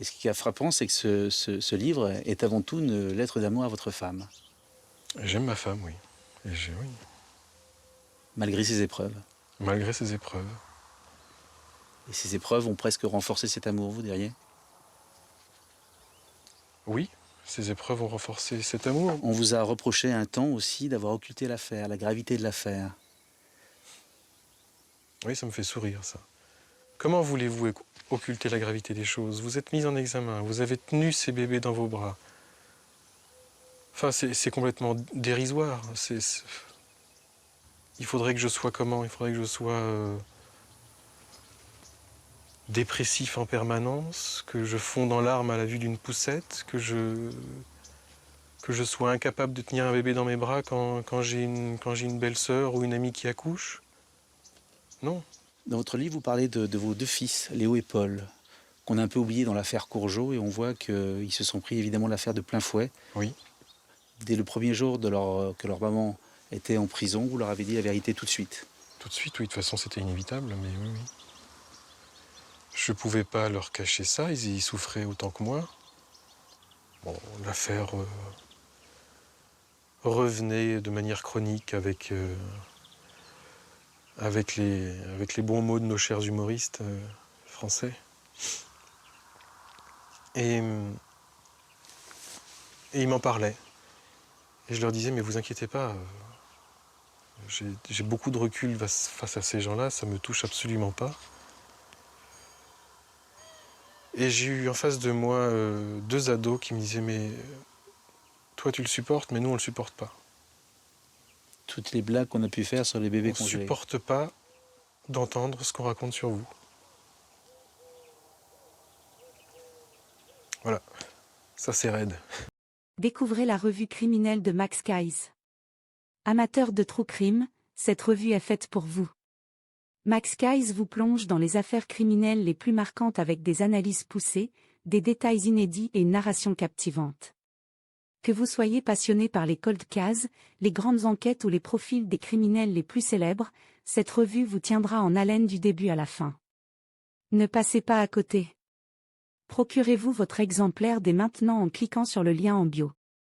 Et ce qui est frappant, c'est que ce livre est avant tout une lettre d'amour à votre femme, J'aime ma femme, oui. Oui, malgré ses épreuves. malgré ses épreuves. Et ces épreuves ont presque renforcé cet amour, vous diriez? Oui, ces épreuves ont renforcé cet amour. On vous a reproché un temps aussi d'avoir occulté l'affaire, la gravité de l'affaire. Oui, ça me fait sourire, ça. Comment voulez-vous occulter la gravité des choses? Vous êtes mise en examen, vous avez tenu ces bébés dans vos bras. Enfin, c'est complètement dérisoire. Il faudrait que je sois comment? Il faudrait que je sois dépressif en permanence, que je fonde en larmes à la vue d'une poussette, que je sois incapable de tenir un bébé dans mes bras quand j'ai une belle-sœur ou une amie qui accouche. Non. Dans votre livre, vous parlez de vos deux fils, Léo et Paul, qu'on a un peu oubliés dans l'affaire Courgeot, et on voit qu'ils se sont pris évidemment l'affaire de plein fouet. Oui. Dès le premier jour que leur maman était en prison, vous leur avez dit la vérité tout de suite. Tout de suite, oui. De toute façon, c'était inévitable, mais oui, oui. Je pouvais pas leur cacher ça, ils souffraient autant que moi. Bon, l'affaire revenait de manière chronique avec les bons mots de nos chers humoristes français. Et ils m'en parlaient. Et je leur disais, mais vous inquiétez pas, j'ai beaucoup de recul face à ces gens-là, ça me touche absolument pas. Et j'ai eu en face de moi deux ados qui me disaient, mais toi tu le supportes, mais nous on le supporte pas. Toutes les blagues qu'on a pu faire sur les bébés On congelés. supporte pas d'entendre ce qu'on raconte sur vous. Voilà, ça c'est raide. Découvrez la revue criminelle de Max Keiss. Amateur de true crime, cette revue est faite pour vous. Max Keiss vous plonge dans les affaires criminelles les plus marquantes avec des analyses poussées, des détails inédits et une narration captivante. Que vous soyez passionné par les cold cases, les grandes enquêtes ou les profils des criminels les plus célèbres, cette revue vous tiendra en haleine du début à la fin. Ne passez pas à côté. Procurez-vous votre exemplaire dès maintenant en cliquant sur le lien en bio.